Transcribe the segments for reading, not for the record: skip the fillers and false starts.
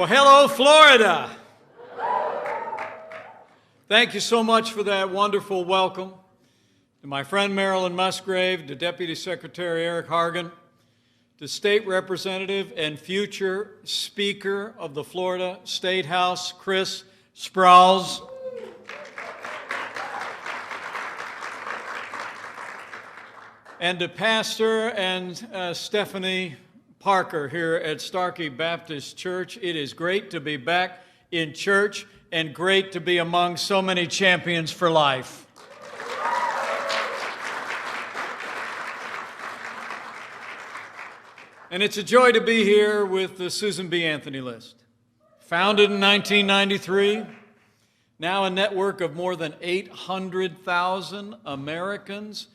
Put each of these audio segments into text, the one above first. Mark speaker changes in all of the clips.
Speaker 1: Well, hello, Florida. Thank you so much for that wonderful welcome. To my friend Marilyn Musgrave, to Deputy Secretary Eric Hargan, to State Representative and future Speaker of the Florida State House, Chris Sprowls. And to Pastor and Stephanie Parker here at Starkey Baptist Church. It is great to be back in church and great to be among so many champions for life. And it's a joy to be here with the Susan B. Anthony List. Founded in 1993, now a network of more than 800,000 Americans.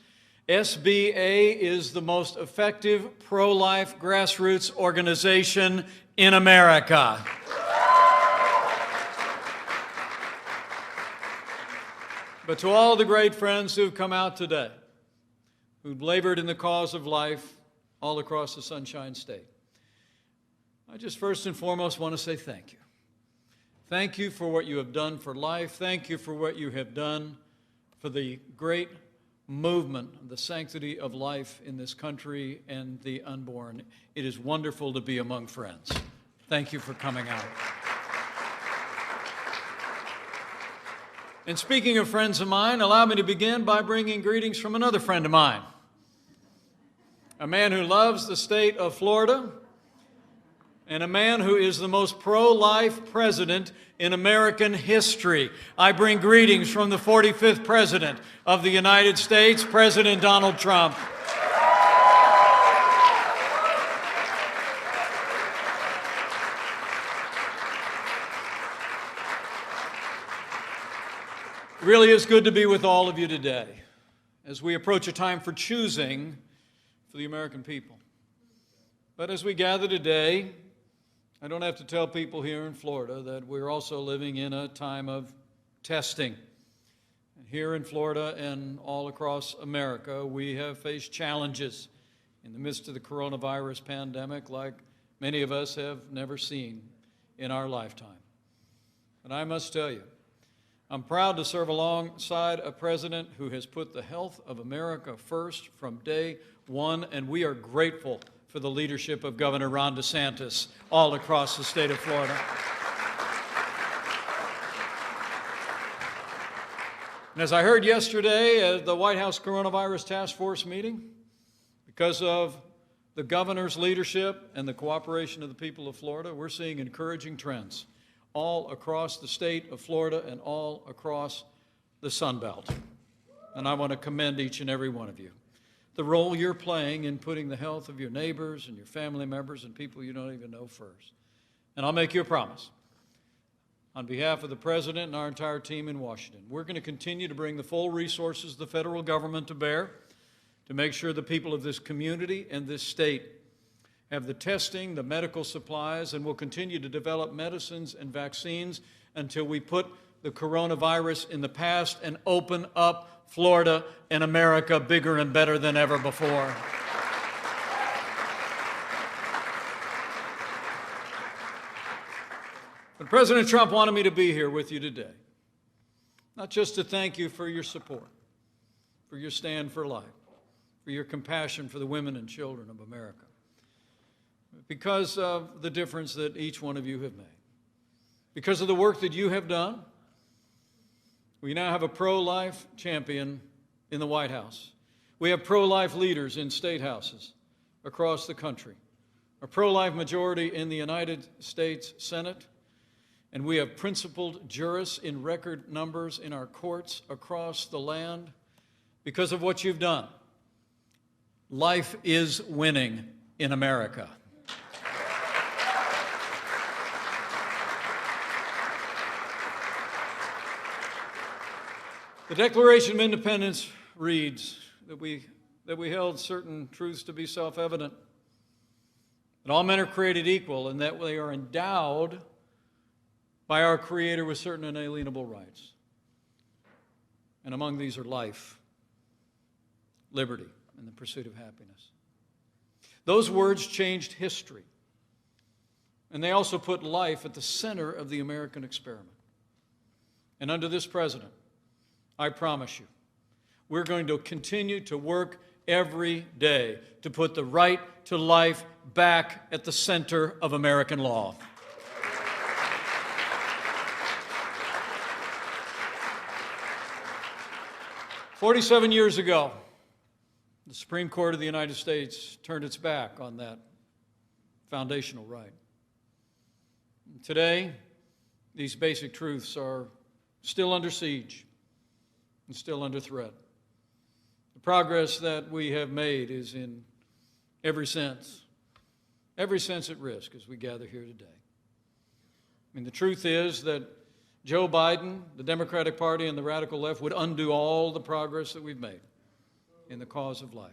Speaker 1: SBA is the most effective pro-life grassroots organization in America. But to all the great friends who've come out today, who've labored in the cause of life all across the Sunshine State, I just first and foremost want to say thank you. Thank you for what you have done for life. Thank you for what you have done for the great movement, the sanctity of life in this country and the unborn. It is wonderful to be among friends. Thank you for coming out. And speaking of friends of mine, allow me to begin by bringing greetings from another friend of mine, a man who loves the state of Florida, and a man who is the most pro-life president in American history. I bring greetings from the 45th President of the United States, President Donald Trump. It really is good to be with all of you today as we approach a time for choosing for the American people. But as we gather today, I don't have to tell people here in Florida that we're also living in a time of testing. Here in Florida and all across America, we have faced challenges in the midst of the coronavirus pandemic like many of us have never seen in our lifetime. But I must tell you, I'm proud to serve alongside a president who has put the health of America first from day one, and we are grateful for the leadership of Governor Ron DeSantis all across the state of Florida. And as I heard yesterday at the White House Coronavirus Task Force meeting, because of the governor's leadership and the cooperation of the people of Florida, we're seeing encouraging trends all across the state of Florida and all across the Sun Belt. And I want to commend each and every one of you. The role you're playing in putting the health of your neighbors and your family members and people you don't even know first. And I'll make you a promise. On behalf of the President and our entire team in Washington, we're going to continue to bring the full resources of the federal government to bear to make sure the people of this community and this state have the testing, the medical supplies, and will continue to develop medicines and vaccines until we put the coronavirus in the past and open up Florida and America bigger and better than ever before. But President Trump wanted me to be here with you today, not just to thank you for your support, for your stand for life, for your compassion for the women and children of America, because of the difference that each one of you have made, because of the work that you have done. We now have a pro-life champion in the White House. We have pro-life leaders in state houses across the country, a pro-life majority in the United States Senate, and we have principled jurists in record numbers in our courts across the land because of what you've done. Life is winning in America. The Declaration of Independence reads that we held certain truths to be self-evident, that all men are created equal and that they are endowed by our Creator with certain inalienable rights. And among these are life, liberty, and the pursuit of happiness. Those words changed history. And they also put life at the center of the American experiment. And under this president, I promise you, we're going to continue to work every day to put the right to life back at the center of American law. "47 years ago, the Supreme Court of the United States turned its back on that foundational right. Today, these basic truths are still under siege and still under threat. The progress that we have made is in every sense at risk as we gather here today. I mean, the truth is that Joe Biden, the Democratic Party, and the radical left would undo all the progress that we've made in the cause of life.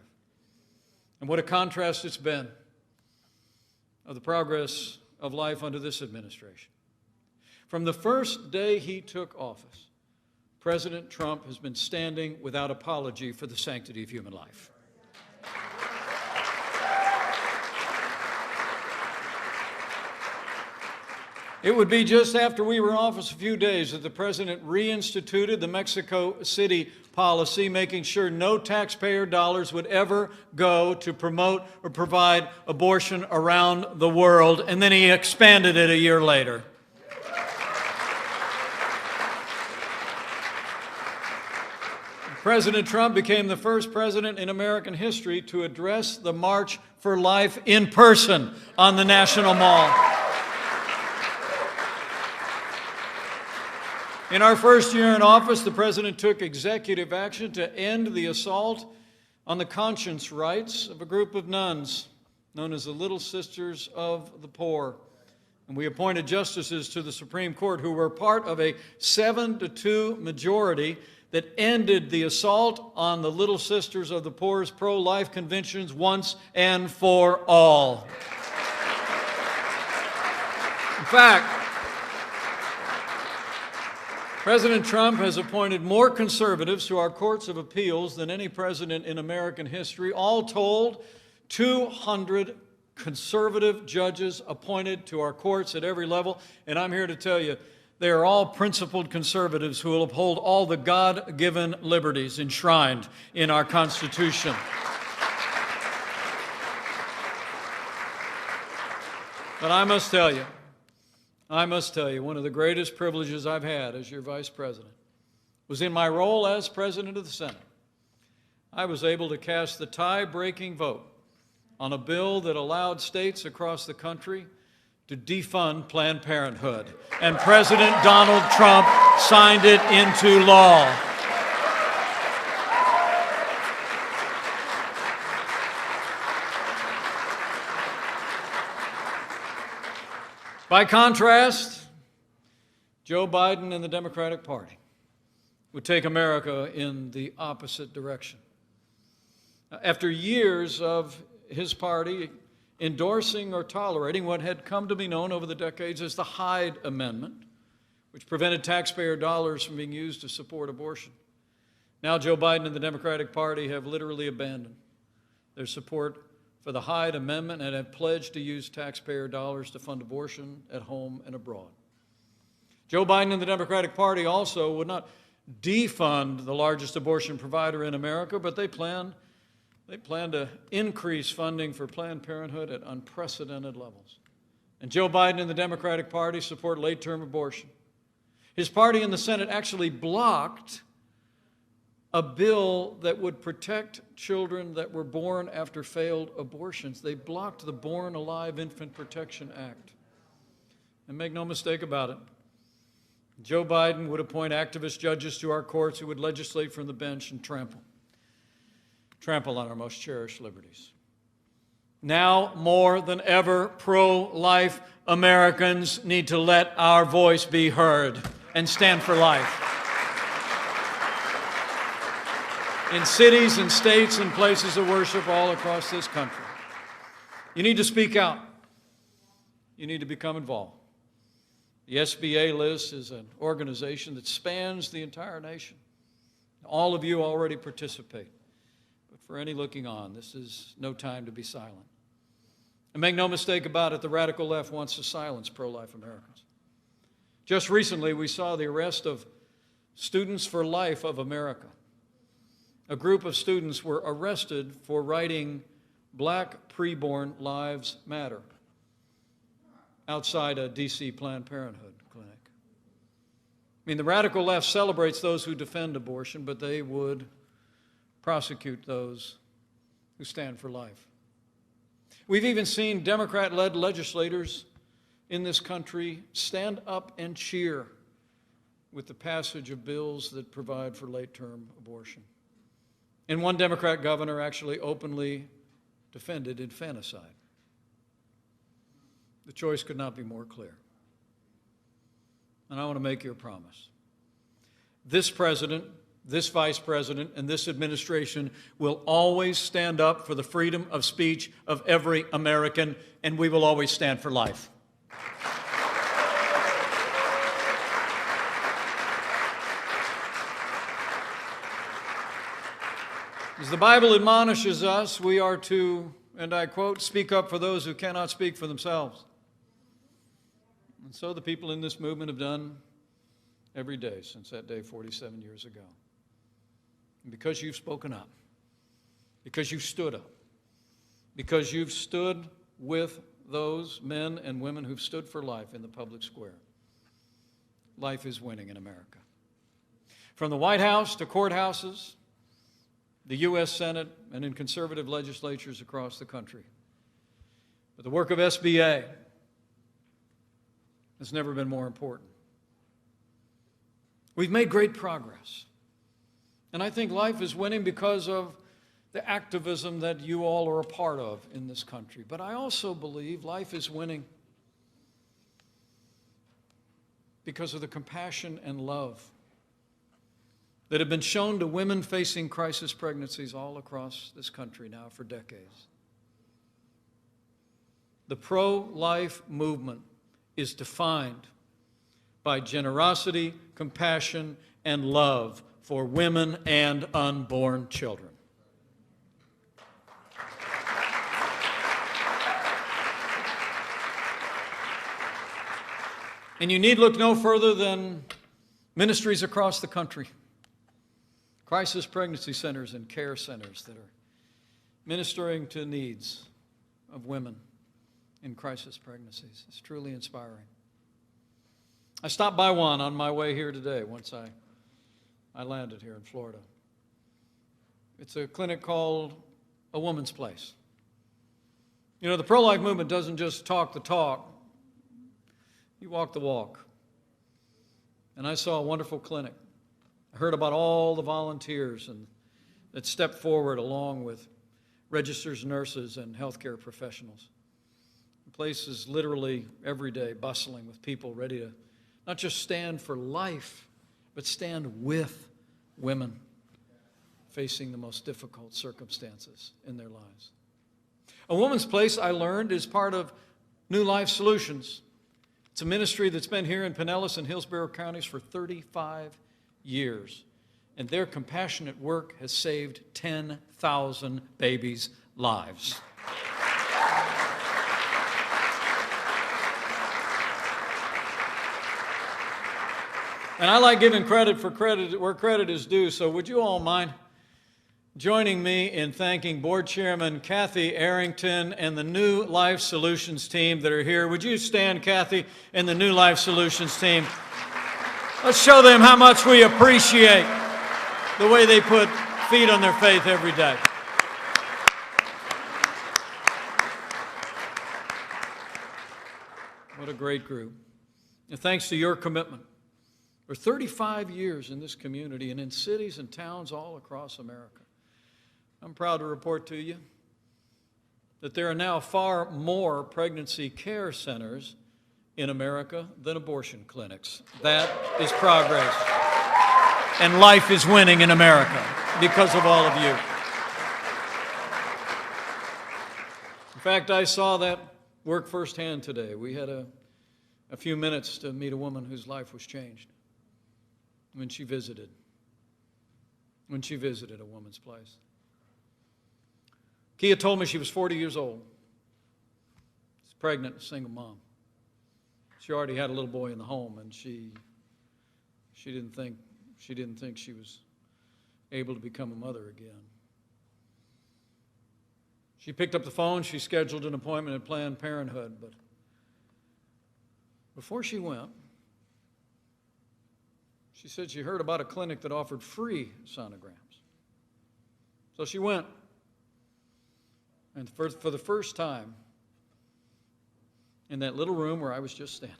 Speaker 1: And what a contrast it's been of the progress of life under this administration. From the first day he took office, President Trump has been standing without apology for the sanctity of human life. It would be just after we were in office a few days that the president reinstituted the Mexico City policy, making sure no taxpayer dollars would ever go to promote or provide abortion around the world, and then he expanded it a year later. President Trump became the first president in American history to address the March for Life in person on the National Mall. In our first year in office, the president took executive action to end the assault on the conscience rights of a group of nuns known as the Little Sisters of the Poor. And we appointed justices to the Supreme Court who were part of a 7-2 majority that ended the assault on the Little Sisters of the Poor's pro-life convictions once and for all. In fact, President Trump has appointed more conservatives to our courts of appeals than any president in American history. All told, 200 conservative judges appointed to our courts at every level. And I'm here to tell you, they are all principled conservatives who will uphold all the God-given liberties enshrined in our Constitution. But I must tell you, one of the greatest privileges I've had as your vice president was in my role as president of the Senate. I was able to cast the tie-breaking vote on a bill that allowed states across the country to defund Planned Parenthood, and President Donald Trump signed it into law. By contrast, Joe Biden and the Democratic Party would take America in the opposite direction. After years of his party endorsing or tolerating what had come to be known over the decades as the Hyde Amendment, which prevented taxpayer dollars from being used to support abortion, now Joe Biden and the Democratic Party have literally abandoned their support for the Hyde Amendment and have pledged to use taxpayer dollars to fund abortion at home and abroad. Joe Biden and the Democratic Party also would not defund the largest abortion provider in America, but they plan to increase funding for Planned Parenthood at unprecedented levels. And Joe Biden and the Democratic Party support late-term abortion. His party in the Senate actually blocked a bill that would protect children that were born after failed abortions. They blocked the Born Alive Infant Protection Act. And make no mistake about it, Joe Biden would appoint activist judges to our courts who would legislate from the bench and trample on our most cherished liberties. Now more than ever, pro-life Americans need to let our voice be heard and stand for life. In cities and states and places of worship all across this country. You need to speak out. You need to become involved. The SBA list is an organization that spans the entire nation. All of you already participate. But for any looking on, this is no time to be silent. And make no mistake about it, the radical left wants to silence pro-life Americans. Just recently, we saw the arrest of Students for Life of America. A group of students were arrested for writing "Black Preborn Lives Matter" outside a D.C. Planned Parenthood clinic. I mean, the radical left celebrates those who defend abortion, but they would prosecute those who stand for life. We've even seen Democrat-led legislators in this country stand up and cheer with the passage of bills that provide for late-term abortion. And one Democrat governor actually openly defended infanticide. The choice could not be more clear. And I want to make you a promise. This president, this vice president, and this administration will always stand up for the freedom of speech of every American, and we will always stand for life. As the Bible admonishes us, we are to, and I quote, "speak up for those who cannot speak for themselves." And so the people in this movement have done every day since that day 47 years ago. And because you've spoken up, because you've stood up, because you've stood with those men and women who've stood for life in the public square, life is winning in America. From the White House to courthouses, the U.S. Senate, and in conservative legislatures across the country. But the work of SBA has never been more important. We've made great progress. And I think life is winning because of the activism that you all are a part of in this country. But I also believe life is winning because of the compassion and love that have been shown to women facing crisis pregnancies all across this country now for decades. The pro-life movement is defined by generosity, compassion, and love for women and unborn children. And you need look no further than ministries across the country. Crisis pregnancy centers and care centers that are ministering to needs of women in crisis pregnancies. It's truly inspiring. I stopped by one on my way here today once I landed here in Florida. It's a clinic called A Woman's Place. You know, the pro-life movement doesn't just talk the talk, you walk the walk. And I saw a wonderful clinic. I heard about all the volunteers that stepped forward along with registered nurses and healthcare professionals. The place is literally every day bustling with people ready to not just stand for life, but stand with women facing the most difficult circumstances in their lives. A Woman's Place, I learned, is part of New Life Solutions. It's a ministry that's been here in Pinellas and Hillsborough counties for 35 years, and their compassionate work has saved 10,000 babies' lives. And I like giving credit where credit is due, so would you all mind joining me in thanking Board Chairman Kathy Arrington and the New Life Solutions team that are here. Would you stand, Kathy, and the New Life Solutions team? Let's show them how much we appreciate the way they put feet on their faith every day. What a great group. And thanks to your commitment for 35 years in this community and in cities and towns all across America. I'm proud to report to you that there are now far more pregnancy care centers in America than abortion clinics. That is progress. And life is winning in America because of all of you. In fact, I saw that work firsthand today. We had a few minutes to meet a woman whose life was changed when she visited A Woman's Place. Kia told me she was 40 years old. pregnant, single mom. She already had a little boy in the home, and she didn't think she was able to become a mother again. She picked up the phone, she scheduled an appointment at Planned Parenthood, but before she went, she said she heard about a clinic that offered free sonograms. So she went, and for the first time, in that little room where I was just standing,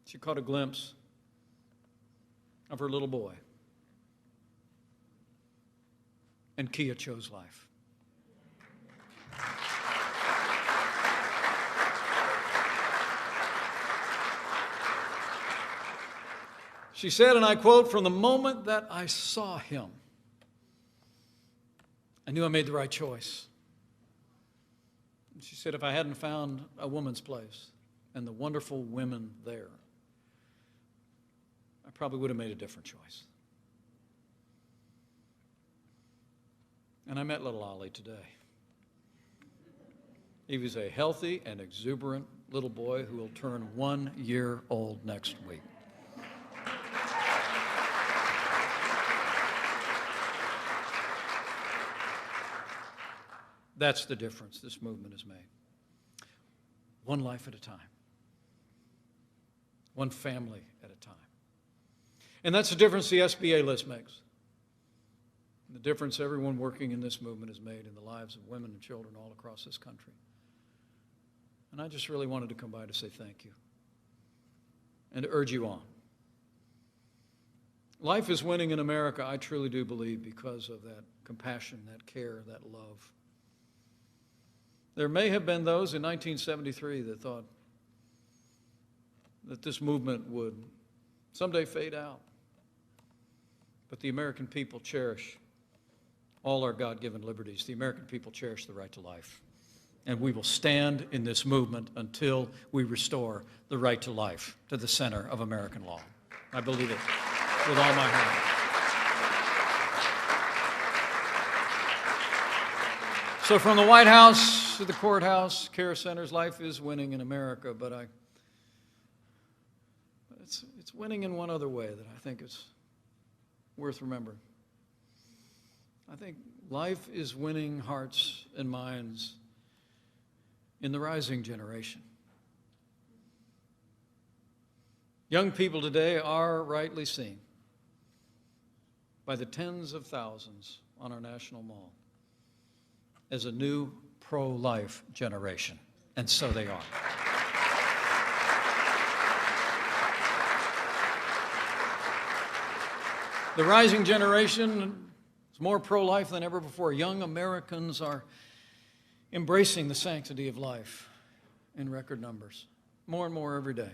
Speaker 1: she caught a glimpse of her little boy. And Kia chose life. She said, and I quote, "From the moment that I saw him, I knew I made the right choice." And she said, if I hadn't found a woman's place and the wonderful women there, I probably would have made a different choice. And I met little Ollie today. He was a healthy and exuberant little boy who will turn 1 year old next week. That's the difference this movement has made. One life at a time. One family at a time. And that's the difference the SBA list makes. The difference everyone working in this movement has made in the lives of women and children all across this country. And I just really wanted to come by to say thank you and to urge you on. Life is winning in America, I truly do believe, because of that compassion, that care, that love. There may have been those in 1973 that thought that this movement would someday fade out. But the American people cherish all our God-given liberties. The American people cherish the right to life. And we will stand in this movement until we restore the right to life to the center of American law. I believe it with all my heart. So from the White House to the courthouse, care centers, life is winning in America, but it's winning in one other way that I think is worth remembering. I think life is winning hearts and minds in the rising generation. Young people today are rightly seen by the tens of thousands on our national mall as a new pro-life generation, and so they are. The rising generation is more pro-life than ever before. Young Americans are embracing the sanctity of life in record numbers, more and more every day.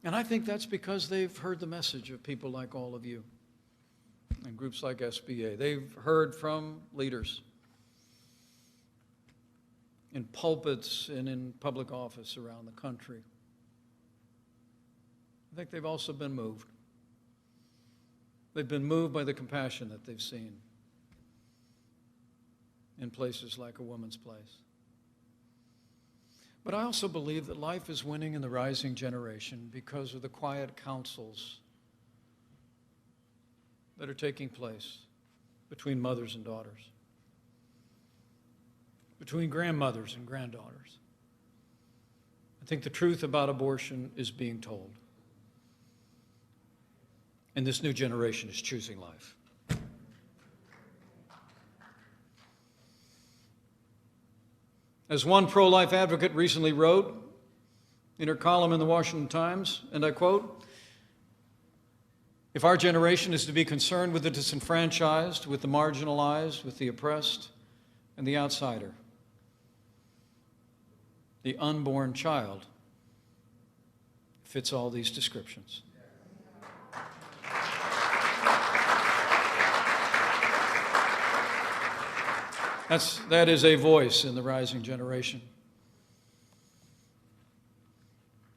Speaker 1: And I think that's because they've heard the message of people like all of you and groups like SBA. They've heard from leaders in pulpits and in public office around the country. I think they've also been moved. They've been moved by the compassion that they've seen in places like A Woman's Place. But I also believe that life is winning in the rising generation because of the quiet counsels that are taking place between mothers and daughters, between grandmothers and granddaughters. I think the truth about abortion is being told. And this new generation is choosing life. As one pro-life advocate recently wrote in her column in the Washington Times, and I quote, "If our generation is to be concerned with the disenfranchised, with the marginalized, with the oppressed, and the outsider, the unborn child fits all these descriptions." That is a voice in the rising generation.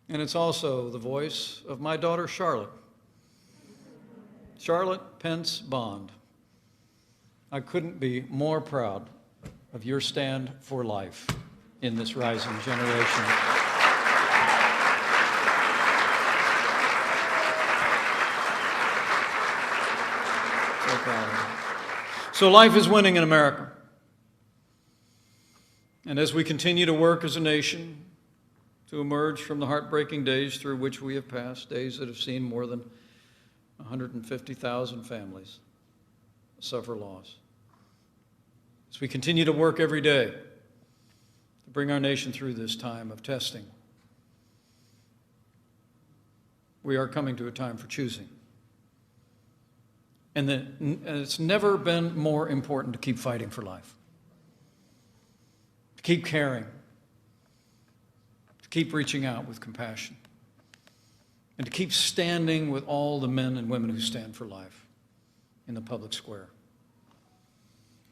Speaker 1: And it's also the voice of my daughter, Charlotte. Charlotte Pence Bond. I couldn't be more proud of your stand for life in this rising generation. So proud of you. So life is winning in America. And as we continue to work as a nation to emerge from the heartbreaking days through which we have passed, days that have seen more than 150,000 families suffer loss, as we continue to work every day to bring our nation through this time of testing, we are coming to a time for choosing. And it's never been more important to keep fighting for life, to keep caring, to keep reaching out with compassion, and to keep standing with all the men and women who stand for life in the public square.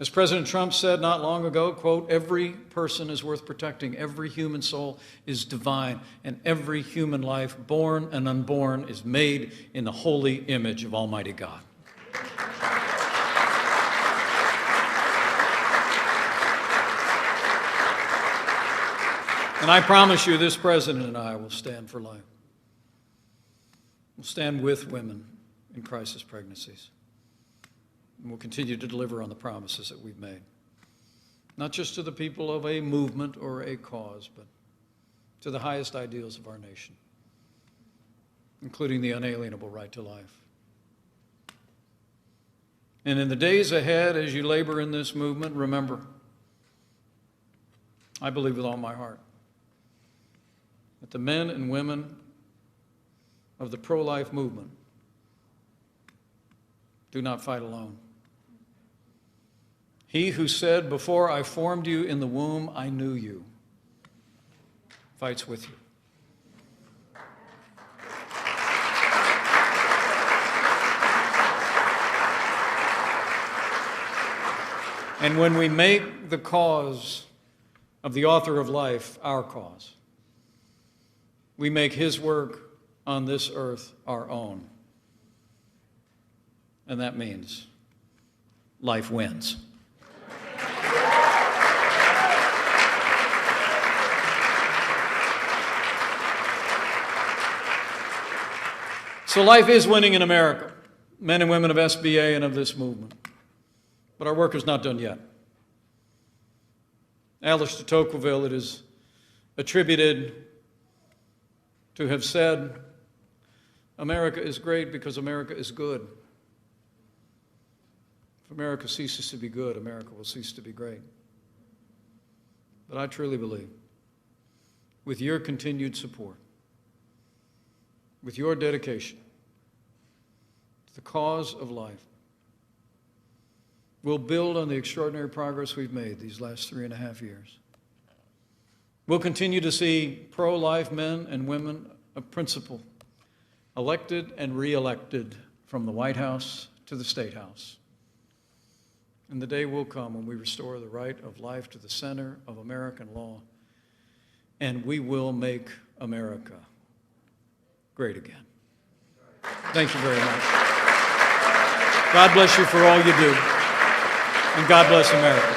Speaker 1: As President Trump said not long ago, quote, "Every person is worth protecting. Every human soul is divine, and every human life, born and unborn, is made in the holy image of Almighty God." And I promise you, this president and I will stand for life. We'll stand with women in crisis pregnancies. And we'll continue to deliver on the promises that we've made, not just to the people of a movement or a cause, but to the highest ideals of our nation, including the unalienable right to life. And in the days ahead, as you labor in this movement, remember, I believe with all my heart that the men and women of the pro-life movement do not fight alone. He who said, "Before I formed you in the womb, I knew you," fights with you. And when we make the cause of the author of life our cause, we make his work on this earth our own. And that means life wins. So life is winning in America, men and women of SBA and of this movement. But our work is not done yet. Alice de Tocqueville, it is attributed to have said, "America is great because America is good. If America ceases to be good, America will cease to be great." But I truly believe, with your continued support, with your dedication to the cause of life, we'll build on the extraordinary progress we've made these last 3.5 years. We'll continue to see pro-life men and women of principle elected and re-elected from the White House to the State House. And the day will come when we restore the right of life to the center of American law, and we will make America great again. Thank you very much. God bless you for all you do, and God bless America.